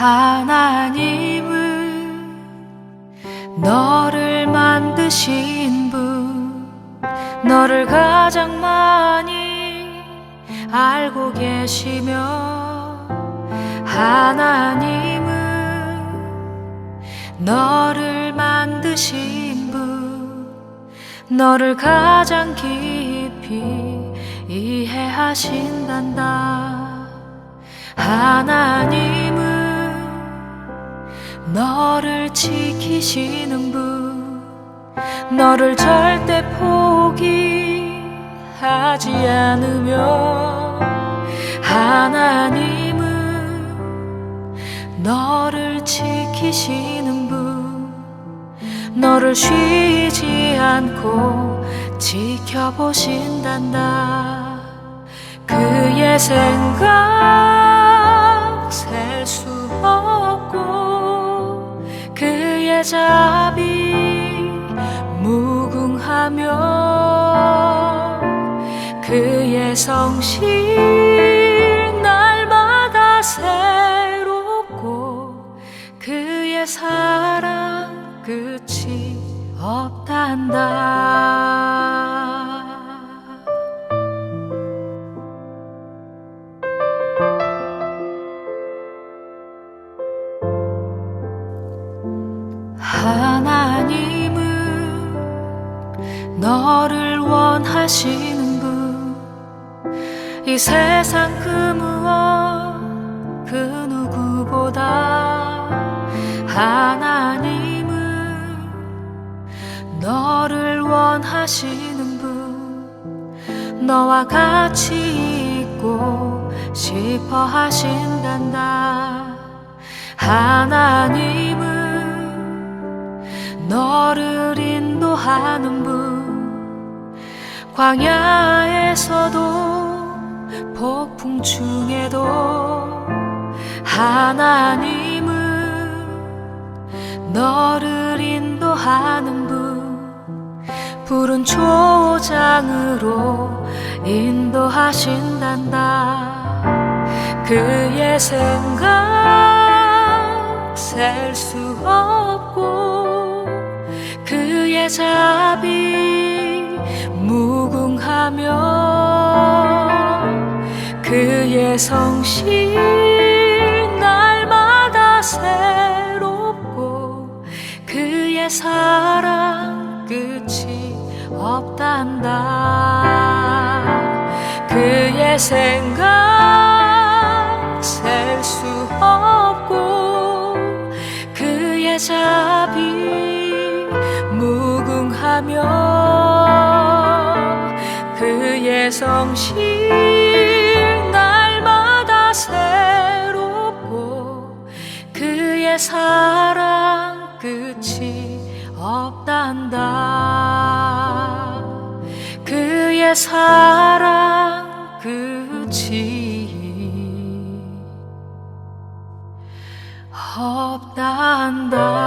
하나님은 너를 만드신 분, 너를 가장 많이 알고 계시며, 하나님은 너를 만드신 분, 너를 가장 깊이 이해하신단다. 하나님은 너를 지키시는 분, 너를 절대 포기하지 않으며, 하나님은 너를 지키시는 분, 너를 쉬지 않고 지켜보신단다. 그의 생각 셀 수 없고, 그의 자비 무궁하며, 그의 성실 날마다 새롭고, 그의 사랑 끝이 없단다. 하나님은 너를 원하시는 분, 이 세상 그 무엇 그 누구보다 하나님은 너를 원하시는 분, 너와 같이 있고 싶어 하신단다. 하나님은 너를 인도하는 분, 광야에서도 폭풍 중에도 하나님은 너를 인도하는 분, 푸른 초장으로 인도하신단다. 그의 생각 셀 수 없고, 그의 자비 무궁하며, 그의 성실 날마다 새롭고, 그의 사랑 끝이 없단다. 그의 생각 셀 수 없고, 그의 자비 무궁하며, 그의 성실 날마다 새롭고, 그의 사랑 끝이 없단다. 그의 사랑 끝이 없단다.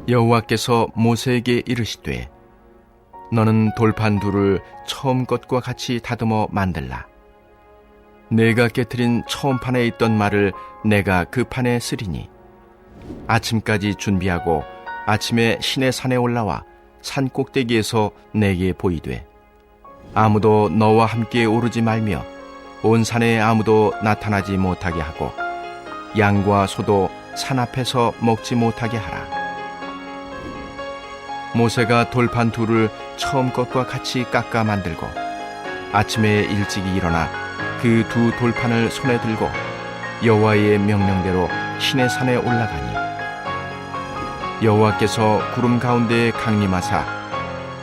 여호와께서 모세에게 이르시되, 너는 돌판 둘을 처음 것과 같이 다듬어 만들라. 내가 깨트린 처음 판에 있던 말을 내가 그 판에 쓰리니, 아침까지 준비하고 아침에 시내 산에 올라와 산 꼭대기에서 내게 보이되, 아무도 너와 함께 오르지 말며 온 산에 아무도 나타나지 못하게 하고, 양과 소도 산 앞에서 먹지 못하게 하라. 모세가 돌판 둘을 처음 것과 같이 깎아 만들고, 아침에 일찍이 일어나 그 두 돌판을 손에 들고 여호와의 명령대로 시내 산에 올라가니, 여호와께서 구름 가운데에 강림하사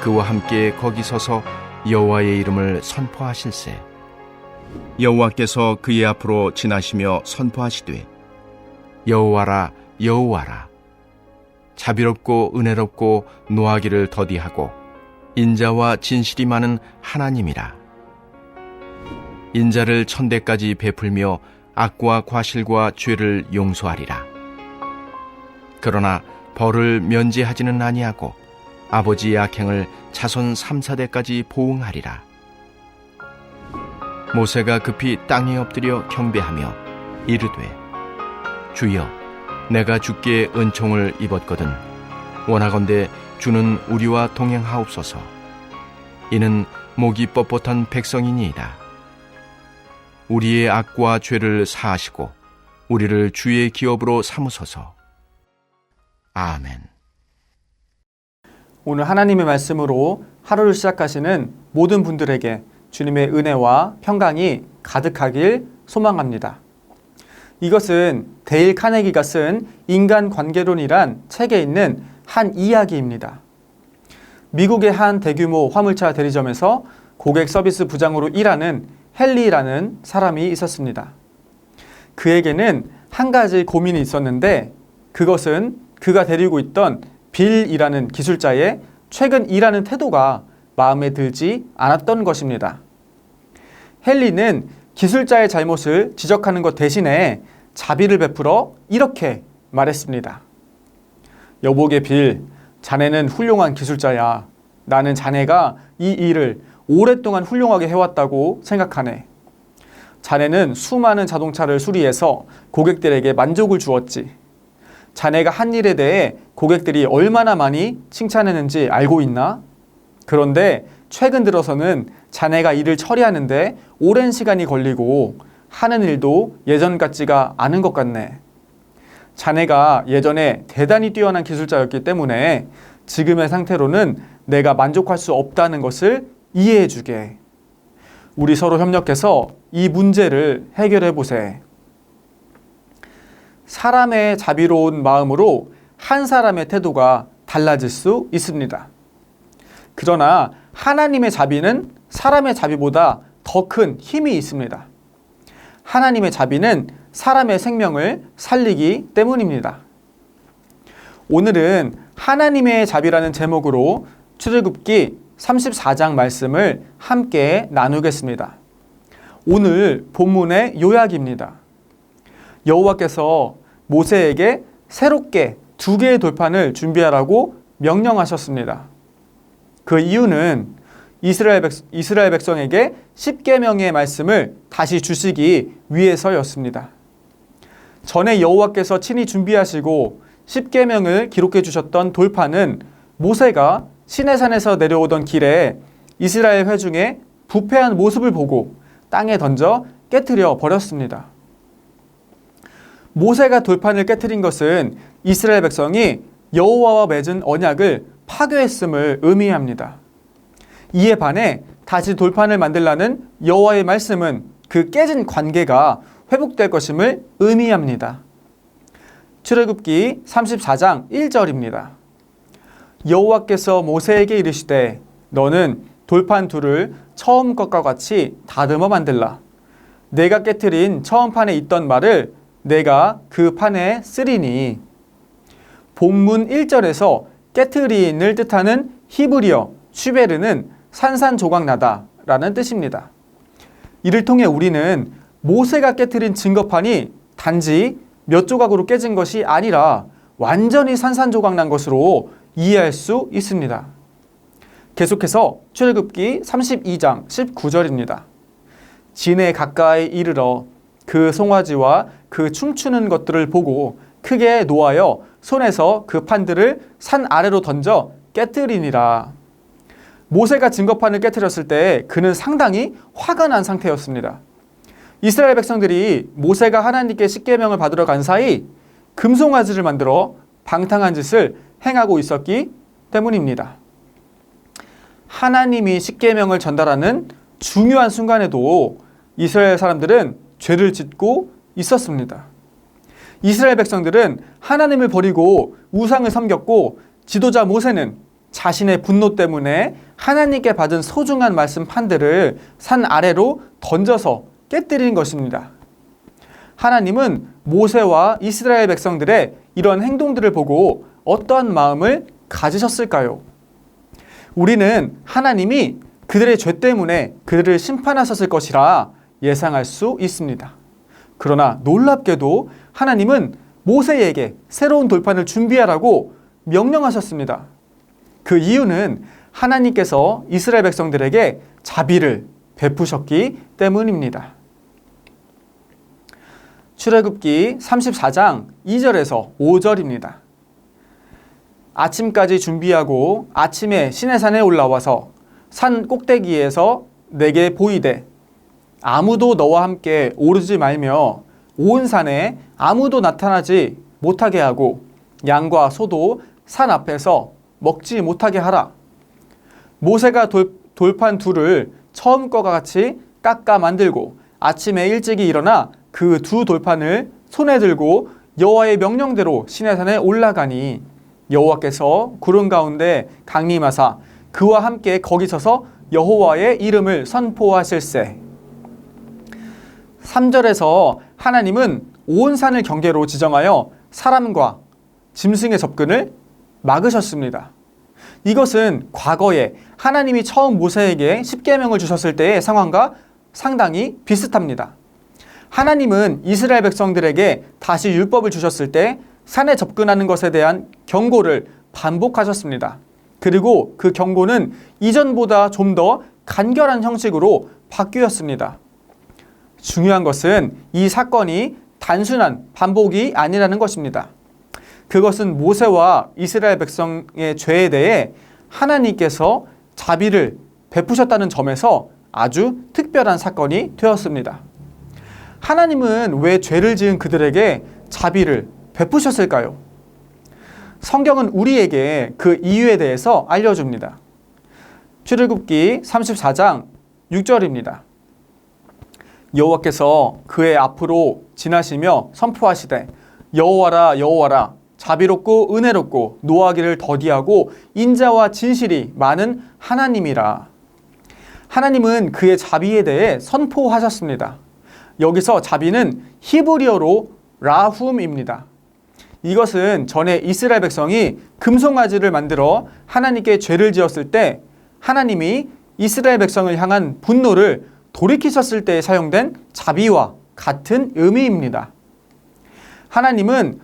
그와 함께 거기 서서 여호와의 이름을 선포하실세. 여호와께서 그의 앞으로 지나시며 선포하시되, 여호와라 여호와라, 자비롭고 은혜롭고 노하기를 더디하고 인자와 진실이 많은 하나님이라. 인자를 천대까지 베풀며 악과 과실과 죄를 용서하리라. 그러나 벌을 면제하지는 아니하고 아버지의 악행을 자손 3, 4대까지 보응하리라. 모세가 급히 땅에 엎드려 경배하며 이르되 주여 내가 주께 은총을 입었거든 원하건대 주는 우리와 동행하옵소서. 이는 목이 뻣뻣한 백성이니이다. 우리의 악과 죄를 사하시고 우리를 주의 기업으로 삼으소서. 아멘. 오늘 하나님의 말씀으로 하루를 시작하시는 모든 분들에게 주님의 은혜와 평강이 가득하길 소망합니다. 이것은 데일 카네기가 쓴 인간관계론이란 책에 있는 한 이야기입니다. 미국의 한 대규모 화물차 대리점에서 고객 서비스 부장으로 일하는 헨리라는 사람이 있었습니다. 그에게는 한 가지 고민이 있었는데 그것은 그가 데리고 있던 빌이라는 기술자의 최근 일하는 태도가 마음에 들지 않았던 것입니다. 헨리는 기술자의 잘못을 지적하는 것 대신에 자비를 베풀어 이렇게 말했습니다. 여보게 빌, 자네는 훌륭한 기술자야. 나는 자네가 이 일을 오랫동안 훌륭하게 해왔다고 생각하네. 자네는 수많은 자동차를 수리해서 고객들에게 만족을 주었지. 자네가 한 일에 대해 고객들이 얼마나 많이 칭찬했는지 알고 있나? 그런데 최근 들어서는 자네가 일을 처리하는데 오랜 시간이 걸리고 하는 일도 예전 같지가 않은 것 같네. 자네가 예전에 대단히 뛰어난 기술자였기 때문에 지금의 상태로는 내가 만족할 수 없다는 것을 이해해 주게. 우리 서로 협력해서 이 문제를 해결해 보세. 사람의 자비로운 마음으로 한 사람의 태도가 달라질 수 있습니다. 그러나 하나님의 자비는 사람의 자비보다 더 큰 힘이 있습니다. 하나님의 자비는 사람의 생명을 살리기 때문입니다. 오늘은 하나님의 자비라는 제목으로 출애굽기 34장 말씀을 함께 나누겠습니다. 오늘 본문의 요약입니다. 여호와께서 모세에게 새롭게 2개의 돌판을 준비하라고 명령하셨습니다. 그 이유는 이스라엘 백성에게 10계명의 말씀을 다시 주시기 위해서였습니다. 전에 여호와께서 친히 준비하시고 10계명을 기록해 주셨던 돌판은 모세가 시내산에서 내려오던 길에 이스라엘 회중의 부패한 모습을 보고 땅에 던져 깨트려 버렸습니다. 모세가 돌판을 깨트린 것은 이스라엘 백성이 여호와와 맺은 언약을 파괴했음을 의미합니다. 이에 반해 다시 돌판을 만들라는 여호와의 말씀은 그 깨진 관계가 회복될 것임을 의미합니다. 출애굽기 34장 1절입니다. 여호와께서 모세에게 이르시되 너는 돌판 둘을 처음 것과 같이 다듬어 만들라. 내가 깨트린 처음 판에 있던 말을 내가 그 판에 쓰리니. 본문 1절에서 깨트린을 뜻하는 히브리어 슈베르는 산산조각나다 라는 뜻입니다. 이를 통해 우리는 모세가 깨트린 증거판이 단지 몇 조각으로 깨진 것이 아니라 완전히 산산조각난 것으로 이해할 수 있습니다. 계속해서 출애굽기 32장 19절입니다. 진에 가까이 이르러 그 송아지와 그 춤추는 것들을 보고 크게 노하여 손에서 그 판들을 산 아래로 던져 깨뜨리니라. 모세가 증거판을 깨뜨렸을 때 그는 상당히 화가 난 상태였습니다. 이스라엘 백성들이 모세가 하나님께 십계명을 받으러 간 사이 금송아지를 만들어 방탕한 짓을 행하고 있었기 때문입니다. 하나님이 십계명을 전달하는 중요한 순간에도 이스라엘 사람들은 죄를 짓고 있었습니다. 이스라엘 백성들은 하나님을 버리고 우상을 섬겼고 지도자 모세는 자신의 분노 때문에 하나님께 받은 소중한 말씀 판들을 산 아래로 던져서 깨뜨린 것입니다. 하나님은 모세와 이스라엘 백성들의 이런 행동들을 보고 어떠한 마음을 가지셨을까요? 우리는 하나님이 그들의 죄 때문에 그들을 심판하셨을 것이라 예상할 수 있습니다. 그러나 놀랍게도 하나님은 모세에게 새로운 돌판을 준비하라고 명령하셨습니다. 그 이유는 하나님께서 이스라엘 백성들에게 자비를 베푸셨기 때문입니다. 출애굽기 34장 2절에서 5절입니다. 아침까지 준비하고 아침에 시내산에 올라와서 산 꼭대기에서 내게 보이되 아무도 너와 함께 오르지 말며 온 산에 아무도 나타나지 못하게 하고 양과 소도 산 앞에서 먹지 못하게 하라. 모세가 돌판 둘을 처음 것과 같이 깎아 만들고 아침에 일찍이 일어나 그 두 돌판을 손에 들고 여호와의 명령대로 시내산에 올라가니 여호와께서 구름 가운데 강림하사 그와 함께 거기 서서 여호와의 이름을 선포하실세. 3절에서 하나님은 온 산을 경계로 지정하여 사람과 짐승의 접근을 막으셨습니다. 이것은 과거에 하나님이 처음 모세에게 십계명을 주셨을 때의 상황과 상당히 비슷합니다. 하나님은 이스라엘 백성들에게 다시 율법을 주셨을 때 산에 접근하는 것에 대한 경고를 반복하셨습니다. 그리고 그 경고는 이전보다 좀 더 간결한 형식으로 바뀌었습니다. 중요한 것은 이 사건이 단순한 반복이 아니라는 것입니다. 그것은 모세와 이스라엘 백성의 죄에 대해 하나님께서 자비를 베푸셨다는 점에서 아주 특별한 사건이 되었습니다. 하나님은 왜 죄를 지은 그들에게 자비를 베푸셨을까요? 성경은 우리에게 그 이유에 대해서 알려줍니다. 출애굽기 34장 6절입니다. 여호와께서 그의 앞으로 지나시며 선포하시되 여호와라 여호와라 자비롭고 은혜롭고 노하기를 더디하고 인자와 진실이 많은 하나님이라. 하나님은 그의 자비에 대해 선포하셨습니다. 여기서 자비는 히브리어로 라훔입니다. 이것은 전에 이스라엘 백성이 금송아지를 만들어 하나님께 죄를 지었을 때 하나님이 이스라엘 백성을 향한 분노를 돌이키셨을 때 사용된 자비와 같은 의미입니다. 하나님은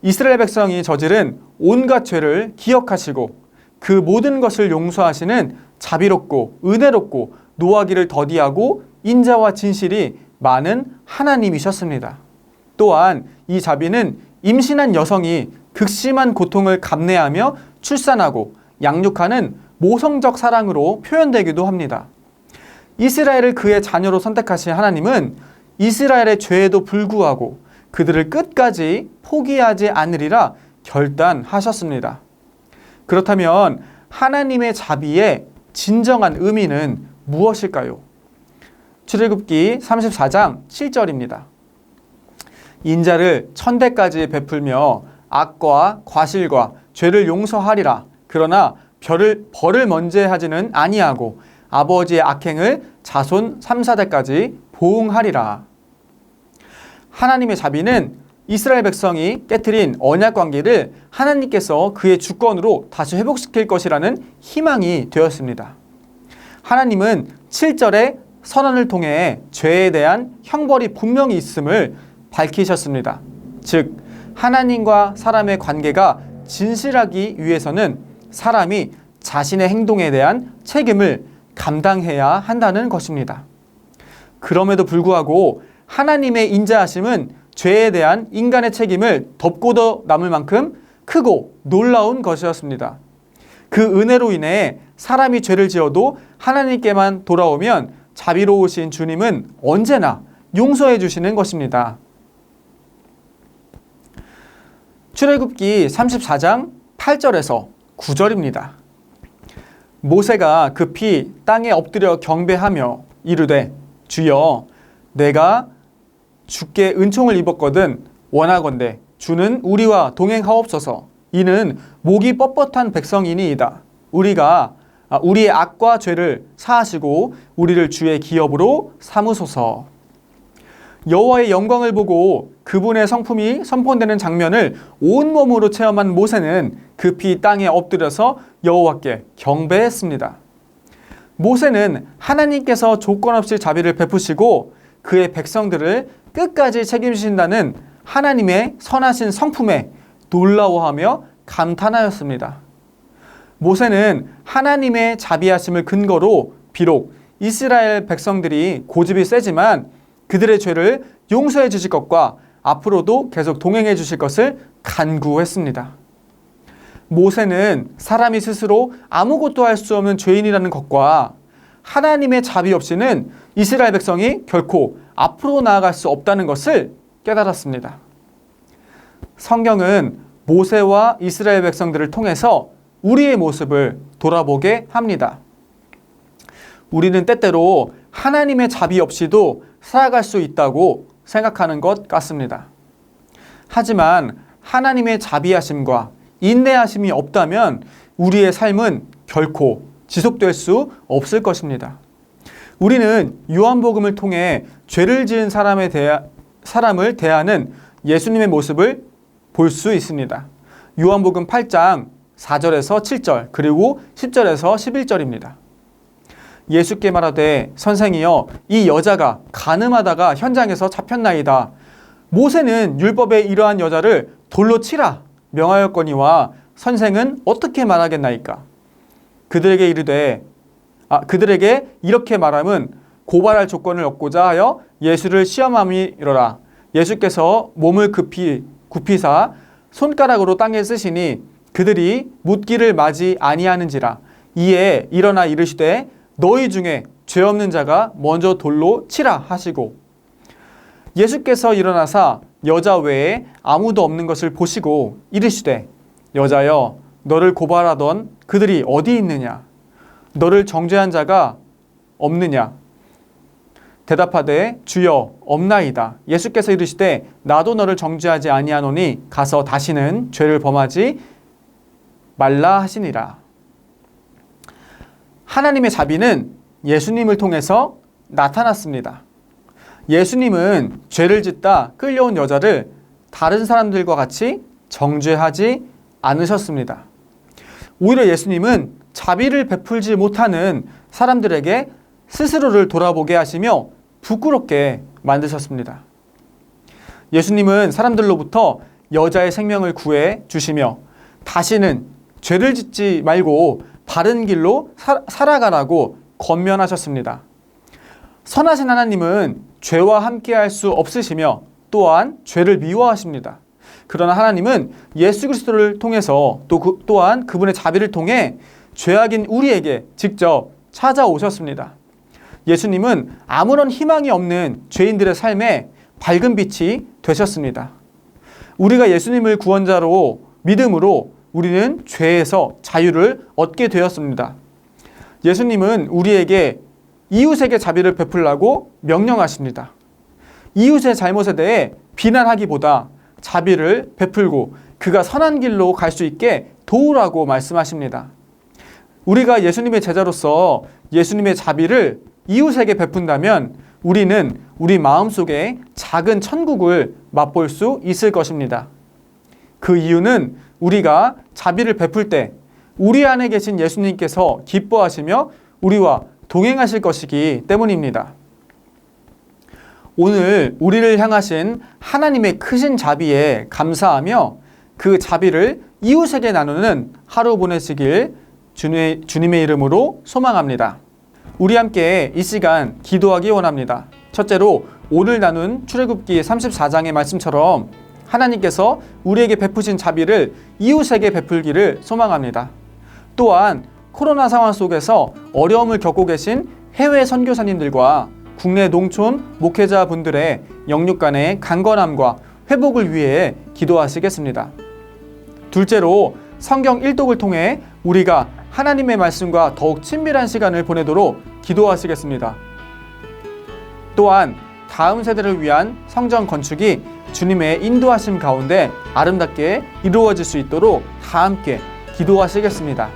이스라엘 백성이 저지른 온갖 죄를 기억하시고 그 모든 것을 용서하시는 자비롭고 은혜롭고 노하기를 더디하고 인자와 진실이 많은 하나님이셨습니다. 또한 이 자비는 임신한 여성이 극심한 고통을 감내하며 출산하고 양육하는 모성적 사랑으로 표현되기도 합니다. 이스라엘을 그의 자녀로 선택하신 하나님은 이스라엘의 죄에도 불구하고 그들을 끝까지 포기하지 않으리라 결단하셨습니다. 그렇다면 하나님의 자비의 진정한 의미는 무엇일까요? 출애굽기 34장 7절입니다. 인자를 천대까지 베풀며 악과 과실과 죄를 용서하리라. 그러나 벌을 면제하지는 아니하고 아버지의 악행을 자손 3, 4대까지 보응하리라. 하나님의 자비는 이스라엘 백성이 깨트린 언약 관계를 하나님께서 그의 주권으로 다시 회복시킬 것이라는 희망이 되었습니다. 하나님은 7절에 선언을 통해 죄에 대한 형벌이 분명히 있음을 밝히셨습니다. 즉, 하나님과 사람의 관계가 진실하기 위해서는 사람이 자신의 행동에 대한 책임을 감당해야 한다는 것입니다. 그럼에도 불구하고 하나님의 인자하심은 죄에 대한 인간의 책임을 덮고도 남을 만큼 크고 놀라운 것이었습니다. 그 은혜로 인해 사람이 죄를 지어도 하나님께만 돌아오면 자비로우신 주님은 언제나 용서해 주시는 것입니다. 출애굽기 34장 8절에서 9절입니다. 모세가 급히 땅에 엎드려 경배하며 이르되 주여 내가 주께 은총을 입었거든 원하건대 주는 우리와 동행하옵소서. 이는 목이 뻣뻣한 백성이니이다. 우리의 악과 죄를 사하시고 우리를 주의 기업으로 삼으소서. 여호와의 영광을 보고 그분의 성품이 선포되는 장면을 온몸으로 체험한 모세는 급히 땅에 엎드려서 여호와께 경배했습니다. 모세는 하나님께서 조건 없이 자비를 베푸시고 그의 백성들을 끝까지 책임지신다는 하나님의 선하신 성품에 놀라워하며 감탄하였습니다. 모세는 하나님의 자비하심을 근거로 비록 이스라엘 백성들이 고집이 세지만 그들의 죄를 용서해 주실 것과 앞으로도 계속 동행해 주실 것을 간구했습니다. 모세는 사람이 스스로 아무것도 할 수 없는 죄인이라는 것과 하나님의 자비 없이는 이스라엘 백성이 결코 앞으로 나아갈 수 없다는 것을 깨달았습니다. 성경은 모세와 이스라엘 백성들을 통해서 우리의 모습을 돌아보게 합니다. 우리는 때때로 하나님의 자비 없이도 살아갈 수 있다고 생각하는 것 같습니다. 하지만 하나님의 자비하심과 인내하심이 없다면 우리의 삶은 결코 지속될 수 없을 것입니다. 우리는 요한복음을 통해 죄를 지은 사람을 대하는 예수님의 모습을 볼 수 있습니다. 요한복음 8장 4절에서 7절 그리고 10절에서 11절입니다. 예수께 말하되 선생이여 이 여자가 간음하다가 현장에서 잡혔나이다. 모세는 율법에 이러한 여자를 돌로 치라 명하였거니와 선생은 어떻게 말하겠나이까? 그들에게 이렇게 말함은 고발할 조건을 얻고자 하여 예수를 시험함이로라. 예수께서 몸을 굽히사 손가락으로 땅에 쓰시니 그들이 묻기를 마지 아니하는지라. 이에 일어나 이르시되 너희 중에 죄 없는 자가 먼저 돌로 치라 하시고 예수께서 일어나사 여자 외에 아무도 없는 것을 보시고 이르시되 여자여 너를 고발하던 그들이 어디 있느냐? 너를 정죄한 자가 없느냐? 대답하되 주여 없나이다. 예수께서 이르시되 나도 너를 정죄하지 아니하노니 가서 다시는 죄를 범하지 말라 하시니라. 하나님의 자비는 예수님을 통해서 나타났습니다. 예수님은 죄를 짓다 끌려온 여자를 다른 사람들과 같이 정죄하지 않으셨습니다. 오히려 예수님은 자비를 베풀지 못하는 사람들에게 스스로를 돌아보게 하시며 부끄럽게 만드셨습니다. 예수님은 사람들로부터 여자의 생명을 구해 주시며 다시는 죄를 짓지 말고 바른 길로 살아가라고 권면하셨습니다. 선하신 하나님은 죄와 함께할 수 없으시며 또한 죄를 미워하십니다. 그러나 하나님은 예수 그리스도를 통해서 또한 그분의 자비를 통해 죄악인 우리에게 직접 찾아오셨습니다. 예수님은 아무런 희망이 없는 죄인들의 삶에 밝은 빛이 되셨습니다. 우리가 예수님을 구원자로 믿음으로 우리는 죄에서 자유를 얻게 되었습니다. 예수님은 우리에게 이웃에게 자비를 베풀라고 명령하십니다. 이웃의 잘못에 대해 비난하기보다 자비를 베풀고 그가 선한 길로 갈 수 있게 도우라고 말씀하십니다. 우리가 예수님의 제자로서 예수님의 자비를 이웃에게 베푼다면 우리는 우리 마음속에 작은 천국을 맛볼 수 있을 것입니다. 그 이유는 우리가 자비를 베풀 때 우리 안에 계신 예수님께서 기뻐하시며 우리와 동행하실 것이기 때문입니다. 오늘 우리를 향하신 하나님의 크신 자비에 감사하며 그 자비를 이웃에게 나누는 하루 보내시길 주님의 이름으로 소망합니다. 우리 함께 이 시간 기도하기 원합니다. 첫째로 오늘 나눈 출애굽기 34장의 말씀처럼 하나님께서 우리에게 베푸신 자비를 이웃에게 베풀기를 소망합니다. 또한 코로나 상황 속에서 어려움을 겪고 계신 해외 선교사님들과 국내 농촌 목회자분들의 영육 간의 강건함과 회복을 위해 기도하시겠습니다. 둘째로 성경 일독을 통해 우리가 하나님의 말씀과 더욱 친밀한 시간을 보내도록 기도하시겠습니다. 또한 다음 세대를 위한 성전 건축이 주님의 인도하심 가운데 아름답게 이루어질 수 있도록 다 함께 기도하시겠습니다.